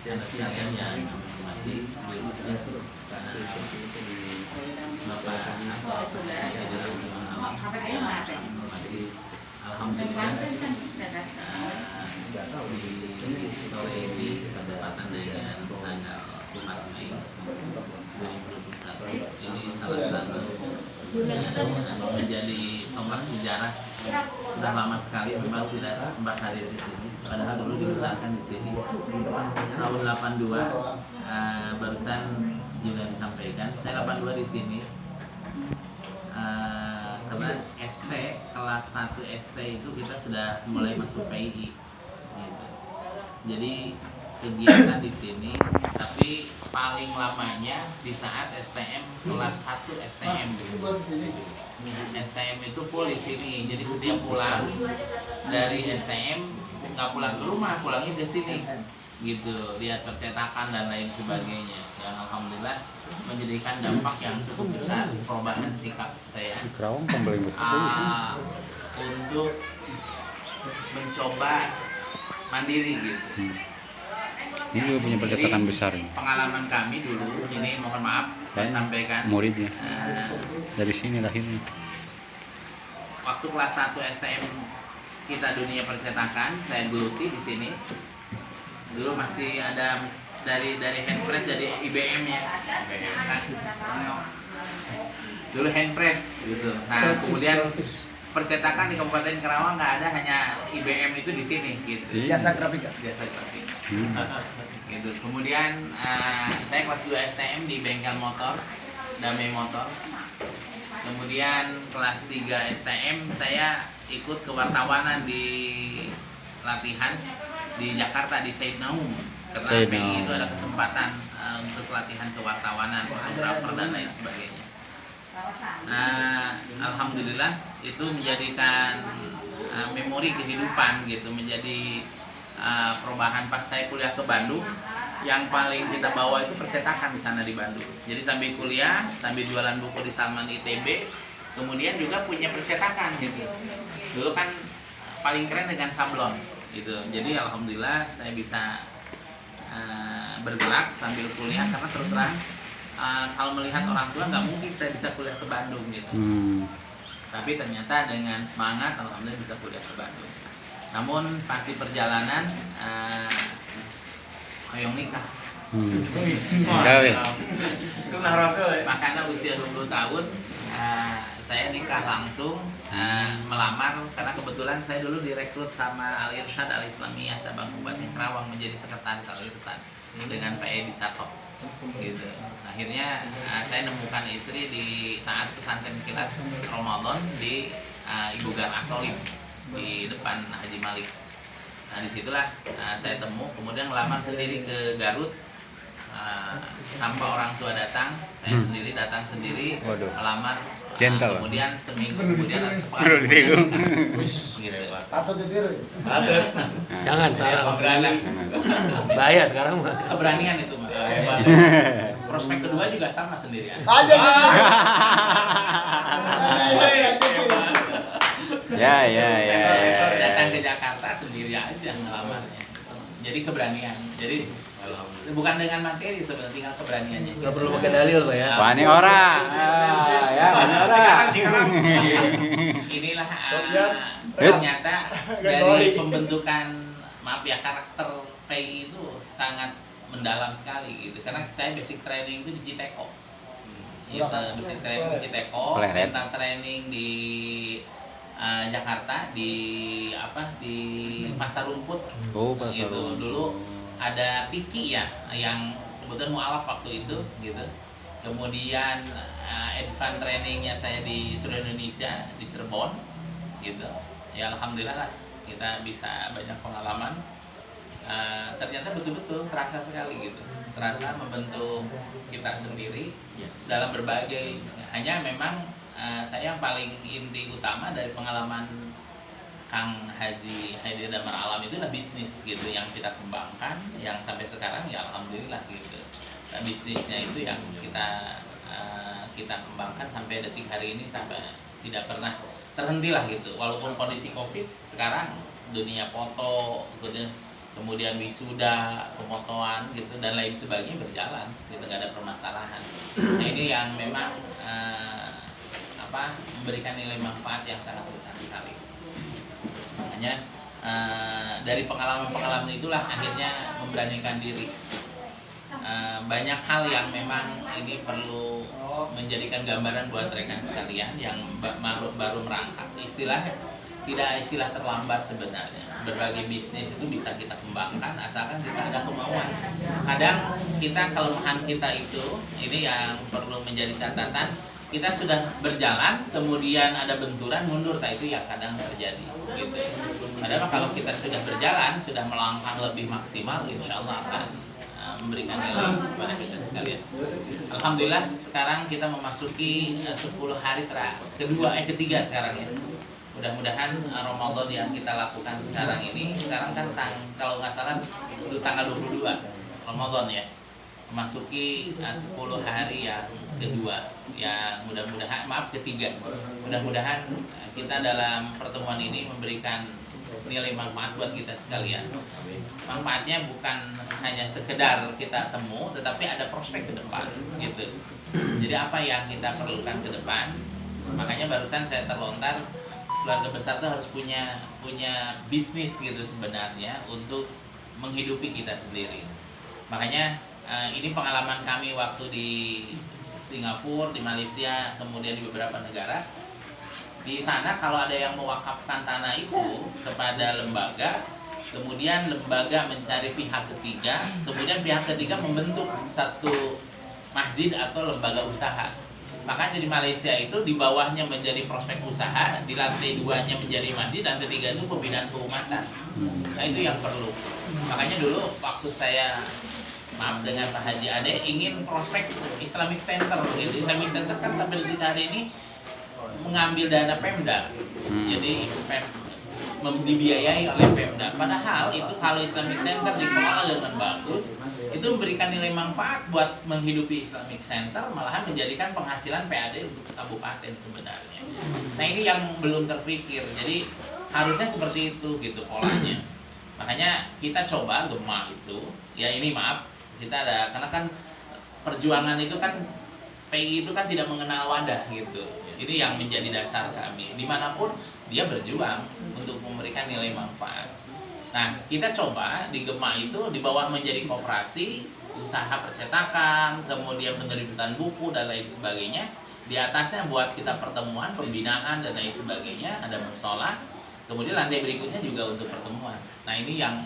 Anda sekalian yang menghormati bisnis Bapak menghormati alhamdulillah di sore ini bertepatan dengan tanggal 4 Mei 2021 ini salah satu menjadi tonggak sejarah. Sudah lama sekali memang tidak sempat hadir di sini. Padahal dulu dibesarkan di sini tahun 82. Barusan juga disampaikan saya 82 di sini. Karena ST kelas 1 ST itu kita sudah mulai masuk PII gitu. Jadi kegiatan di sini, tapi paling lamanya di saat STM kelas 1 STM. STM itu full di sini. Jadi setiap pulang dari STM nggak pulang ke rumah, pulangnya ke sini gitu, lihat percetakan dan lain sebagainya. Yang alhamdulillah menjadikan dampak yang cukup besar perubahan sikap saya untuk mencoba mandiri gitu. Ini juga punya percetakan besar ini. Pengalaman kami dulu, ini mohon maaf saya sampaikan. Muridnya dari sini lahirnya. Waktu kelas 1 STM kita dunia percetakan, saya geluti di sini. Dulu masih ada dari handpress jadi IBM ya. IBM kan. Dulu handpress gitu. Nah, kemudian percetakan di Kabupaten Karawang nggak ada, hanya IBM itu di sini gitu. Jasa grafik. Jasa grafik. Gitu. Kemudian saya kelas 2 STM di bengkel motor, Damai Motor. Kemudian kelas 3 STM saya ikut kewartawanan di latihan di Jakarta di Said Naum. Karena PI itu ada kesempatan untuk latihan kewartawanan, fotografer dan lain sebagainya. Alhamdulillah itu menjadikan memori kehidupan gitu, menjadi perubahan pas saya kuliah ke Bandung. Yang paling kita bawa itu percetakan di sana di Bandung. Jadi sambil kuliah, sambil jualan buku di Salman ITB, kemudian juga punya percetakan gitu. Dulu kan paling keren dengan sablon gitu. Jadi alhamdulillah saya bisa bergerak sambil kuliah, karena terus terang kalau melihat orang tua nggak mungkin saya bisa kuliah ke Bandung gitu. Tapi ternyata dengan semangat alhamdulillah bisa kuliah ke Bandung. Namun pasti perjalanan hoyong nikah. Sunnah Rasul. Makanya usia 20 tahun saya nikah langsung, melamar, karena kebetulan saya dulu direkrut sama Al Irsyad Al Islamiyah cabang Kabupaten Karawang menjadi sekretaris Al Irsyad dengan Pak Edi Cakop gitu. Akhirnya saya nemukan istri di saat pesantren kilat Ramadan di Ibu Gar Akrolim di depan Haji Malik. Nah disitulah saya temu, kemudian ngelamar sendiri ke Garut tanpa orang tua datang, saya sendiri datang sendiri melamar. Kemudian seminggu kemudian atau sepekan kemudian gitu. Atau tidur. Jangan salah. Bahaya sekarang mah. Keberanian itu Mas. Prospek kedua juga sama sendirian. Aja Ya. Datang ke Jakarta sendiri aja ngelamarnya. Jadi keberanian. Jadi bukan dengan materi sebenarnya, tinggal keberaniannya. Nggak perlu pakai dalil Pak ya. Wani orang. Inilah ternyata dari pembentukan karakter PI itu sangat mendalam sekali gitu. Karena saya basic training itu di Citeko. Gitu, basic training di Citeko, mental training di Jakarta di Pasar Rumput. Gitu. Dulu ada Piki ya yang kebetulan mualaf waktu itu gitu. Kemudian advance trainingnya saya di seluruh Indonesia di Cirebon gitu. Ya alhamdulillah lah kita bisa banyak pengalaman. Ternyata betul-betul terasa sekali gitu. Terasa membentuk kita sendiri dalam berbagai, hanya memang saya yang paling inti utama dari pengalaman Kang Haji Haidir Damar Alam itu adalah bisnis gitu yang kita kembangkan, yang sampai sekarang ya alhamdulillah gitu. Nah, bisnisnya itu yang kita kembangkan sampai detik hari ini, sampai tidak pernah terhenti lah gitu. Walaupun kondisi Covid sekarang dunia foto, kemudian kemudian wisuda, pemotoan gitu dan lain sebagainya berjalan, gitu nggak ada permasalahan. Nah ini yang memang memberikan nilai manfaat yang sangat besar sekali. Makanya dari pengalaman-pengalaman itulah akhirnya memberanikan diri. Banyak hal yang memang ini perlu menjadikan gambaran buat rekan sekalian yang baru merangkak. Tidak istilah terlambat sebenarnya. Berbagai bisnis itu bisa kita kembangkan asalkan kita ada kemauan. Kadang kita kelemahan kita itu, ini yang perlu menjadi catatan. Kita sudah berjalan, kemudian ada benturan, mundur, itu yang kadang terjadi. Gitu. Padahal kalau kita sudah berjalan, sudah melangkah lebih maksimal, insya Allah akan memberikan nilai kepada kita sekalian. Alhamdulillah sekarang kita memasuki 10 hari ketiga sekarang ya. Mudah-mudahan Ramadan yang kita lakukan sekarang ini, sekarang kan kalau nggak salah tanggal 22 Ramadan ya, memasuki 10 hari yang kedua ya, ketiga. Mudah-mudahan kita dalam pertemuan ini memberikan nilai manfaat buat kita sekalian. Manfaatnya bukan hanya sekedar kita temu, tetapi ada prospek ke depan gitu. Jadi apa yang kita perlukan ke depan? Makanya barusan saya terlontar, keluarga besar itu harus punya bisnis gitu sebenarnya untuk menghidupi kita sendiri. Makanya ini pengalaman kami waktu di Singapura, di Malaysia, kemudian di beberapa negara. Di sana kalau ada yang mewakafkan tanah itu kepada lembaga, kemudian lembaga mencari pihak ketiga, kemudian pihak ketiga membentuk satu masjid atau lembaga usaha. Makanya di Malaysia itu di bawahnya menjadi prospek usaha, di lantai 2-nya menjadi masjid, dan ketiga itu pembinaan keumatan. Nah itu yang perlu. Makanya dulu waktu saya dengan Pak Haji Ade ingin prospek Islamic Center gitu. Islamic Center kan sampai detik hari ini mengambil dana Pemda. Jadi dibiayai oleh Pemda. Padahal itu kalau Islamic Center dikelola dengan bagus, itu memberikan nilai manfaat buat menghidupi Islamic Center, malahan menjadikan penghasilan PAD untuk kabupaten sebenarnya. Nah ini yang belum terpikir. Jadi harusnya seperti itu gitu polanya. Makanya kita coba Gema itu, ya ini maaf, kita ada, karena kan perjuangan itu kan PI itu kan tidak mengenal wadah gitu. Ini yang menjadi dasar kami. Dimanapun dia berjuang untuk memberikan nilai manfaat. Nah, kita coba di Gema itu di bawah menjadi koperasi, usaha percetakan, kemudian penerbitan buku dan lain sebagainya. Di atasnya buat kita pertemuan, pembinaan dan lain sebagainya, ada musola. Kemudian lantai berikutnya juga untuk pertemuan. Nah, ini yang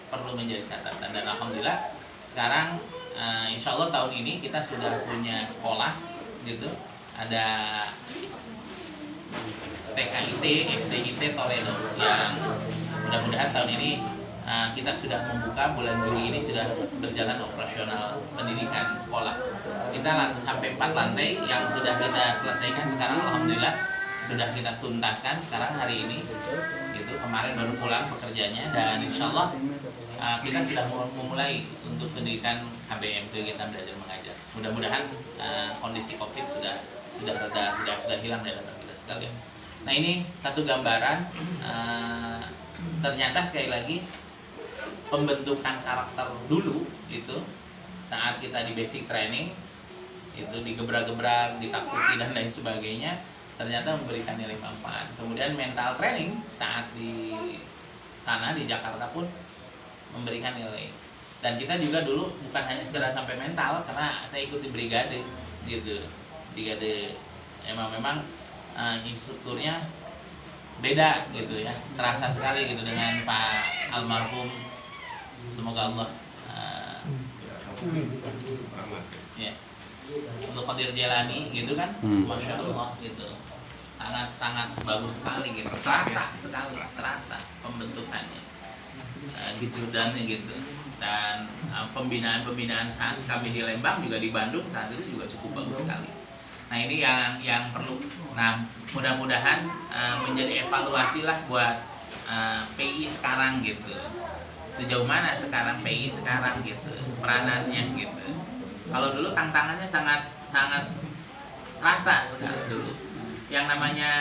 perlu menjadi catatan. Dan alhamdulillah sekarang insya Allah tahun ini kita sudah punya sekolah gitu. Ada TKIT, SDIT Toledo yang mudah-mudahan tahun ini kita sudah membuka, bulan Juli ini sudah berjalan operasional pendidikan sekolah. Kita sampai 4 lantai yang sudah kita selesaikan sekarang, alhamdulillah sudah kita tuntaskan sekarang hari ini gitu. Kemarin baru pulang pekerjanya, dan insya Allah kita sudah memulai untuk pendidikan KBM, kegiatan belajar mengajar. Mudah-mudahan kondisi COVID sudah reda, sudah hilang dari kita sekalian. Nah ini satu gambaran, ternyata sekali lagi pembentukan karakter dulu itu saat kita di basic training itu digebrak-gebrak, ditakuti dan lain sebagainya, ternyata memberikan nilai manfaat. Kemudian mental training saat di sana di Jakarta pun memberikan nilai. Dan kita juga dulu bukan hanya sekedar sampai mental, karena saya ikuti brigade gitu. Brigade memang instrukturnya beda gitu ya, terasa sekali gitu dengan Pak almarhum, semoga Allah ya, untuk Qadir Jelani gitu kan, masya Allah gitu, sangat bagus sekali gitu, terasa pembentukannya, gejudannya gitu. Dan pembinaan saat kami di Lembang juga di Bandung saat itu juga cukup bagus sekali. Nah ini yang perlu. Nah mudah-mudahan menjadi evaluasi lah buat PI sekarang gitu. Sejauh mana sekarang PI sekarang gitu, peranannya gitu. Kalau dulu tantangannya sangat terasa sekali dulu. Yang namanya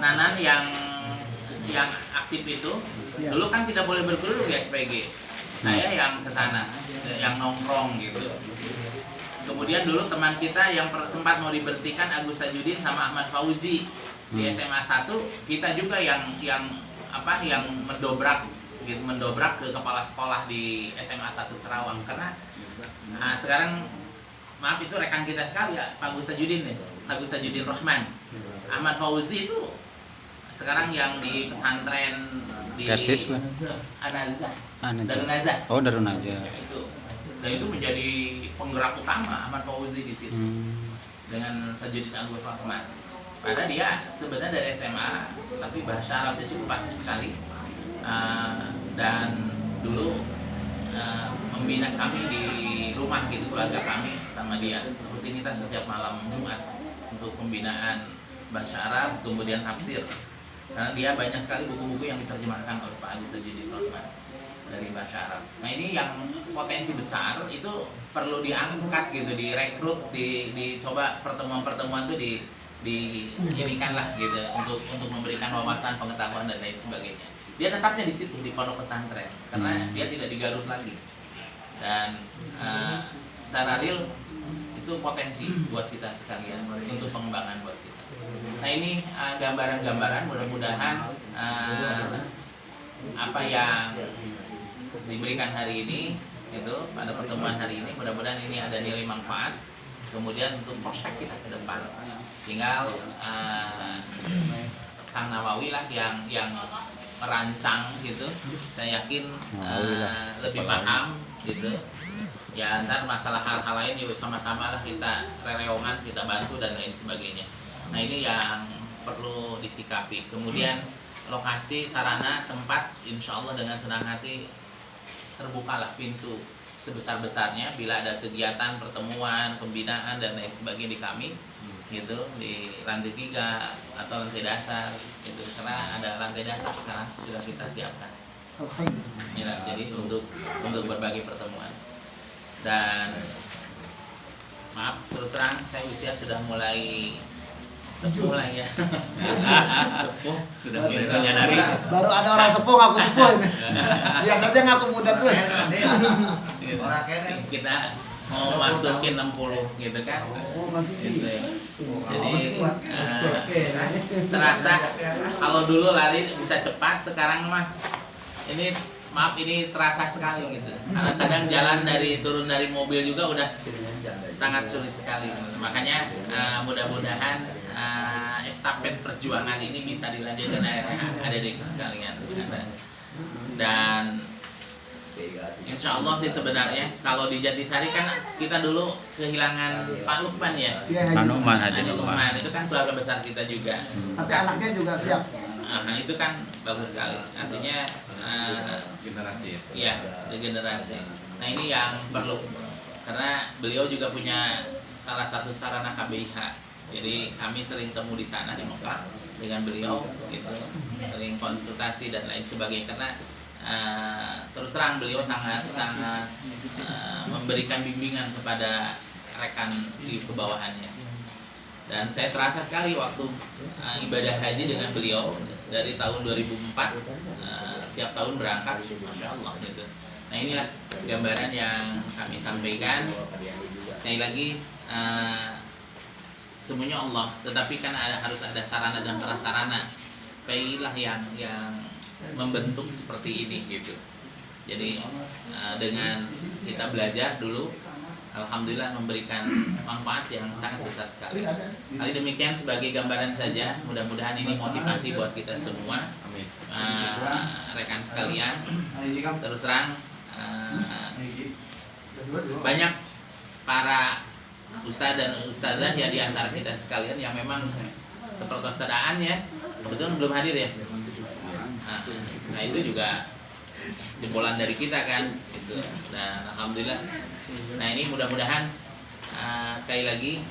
Nanan yang yang aktif itu dulu kan tidak boleh berguru di SPG. Saya yang ke sana, yang nongkrong gitu. Kemudian dulu teman kita yang sempat mau diberhentikan Agus Sajudin sama Ahmad Fauzi di SMA 1, kita juga yang mendobrak ke kepala sekolah di SMA 1 Kerawang karena sekarang maaf itu rekan kita sekali ya Pak Agus Sajudin nih, Agus Sajudin Rahman. Ahmad Fauzi itu sekarang yang di pesantren di An-Nazah. Darun Nazah. Oh, Darun Nazah. Itu. Dan itu menjadi penggerak utama Ahmad Fauzi di situ. Dengan Sajudin Agus Rahman. Padahal dia sebenarnya dari SMA, tapi bahasa Arabnya cukup fasih sekali. Dan dulu membina kami di rumah gitu, keluarga kami sama dia. Rutinitas setiap malam Jumat untuk pembinaan bahasa Arab, kemudian tafsir. Karena dia banyak sekali buku-buku yang diterjemahkan oleh Pak Agus Sajudin Rahman dari bahasa Arab. Nah ini yang potensi besar itu perlu diangkat gitu, direkrut, dicoba pertemuan-pertemuan tuh diinikan lah gitu untuk memberikan wawasan, pengetahuan dan lain sebagainya. Dia tetapnya di situ di pondok pesantren karena dia tidak di Garut lagi. Dan secara real itu potensi buat kita sekalian untuk pengembangan buat kita. Nah ini gambaran-gambaran, mudah-mudahan apa yang diberikan hari ini itu pada pertemuan hari ini, mudah-mudahan ini ada nilai manfaat. Kemudian untuk prospek kita ke depan, tinggal Kang Nawawi lah yang merancang gitu. Saya yakin lebih paham gitu. Ya ntar masalah hal-hal lain juga sama-sama lah kita releongan, kita bantu dan lain sebagainya. Nah ini yang perlu disikapi. Kemudian lokasi, sarana, tempat, insya Allah dengan senang hati terbukalah pintu sebesar-besarnya bila ada kegiatan, pertemuan, pembinaan dan lain sebagainya di kami gitu, di lantai 3 atau lantai dasar gitu, karena ada lantai dasar sekarang sudah kita siapkan ya, jadi untuk berbagai pertemuan. Dan maaf terus terang saya usia sudah mulai sepuh lah ya. Sepuh sudah menyadari. Baru ada orang sepuh ngaku sepuh ini. Biasanya ngaku muda terus. Kita mau masukin 60 gitu kan. Gitu ya. Jadi terasa kalau dulu lari bisa cepat, sekarang mah ini maaf ini terasa sekali gitu. Kadang-kadang jalan turun dari mobil juga udah sangat sulit sekali. Makanya mudah-mudahan estafet perjuangan ini bisa dilanjutkan ada di sekalian. Dan insya Allah sih sebenarnya kalau di Jatisari kan kita dulu kehilangan Pak Lukman ya. Pak Lukman itu kan keluarga besar kita juga. Tapi anaknya juga siap. Nah itu kan bagus sekali. Artinya generasi ya. Iya, regenerasi. Nah ini yang perlu karena beliau juga punya salah satu sarana KBIH. Jadi kami sering temu di sana di Mekah dengan beliau, gitu, sering konsultasi dan lain sebagainya. Karena terus terang beliau sangat memberikan bimbingan kepada rekan di kebawahannya. Dan saya terasa sekali waktu ibadah haji dengan beliau dari tahun 2004 tiap tahun berangkat, masya Allah gitu. Nah inilah gambaran yang kami sampaikan. Sekali lagi semuanya Allah, tetapi kan harus ada sarana dan prasarana. Pilihlah yang membentuk seperti ini gitu. Jadi dengan kita belajar dulu, alhamdulillah memberikan manfaat yang sangat besar sekali. Kali demikian sebagai gambaran saja, mudah-mudahan ini motivasi buat kita semua, rekan sekalian. Terus terang banyak para ustadz dan ustadzah ya di antara kita sekalian yang memang sepertostadaan ya, kebetulan belum hadir ya. Nah itu juga jebolan dari kita kan gitu. Dan alhamdulillah. Nah ini mudah-mudahan sekali lagi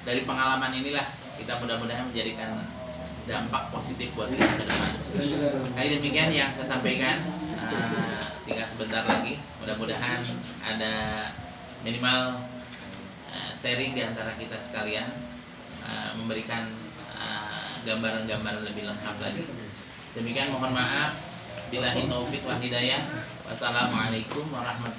dari pengalaman inilah kita mudah-mudahan menjadikan dampak positif buat kita ke depan. Kali demikian yang saya sampaikan, tinggal sebentar lagi mudah-mudahan ada minimal sharing di antara kita sekalian, memberikan gambaran-gambaran lebih lengkap lagi. Demikian mohon maaf. Billahi taufik wal hidayah. Wassalamualaikum warahmatullahi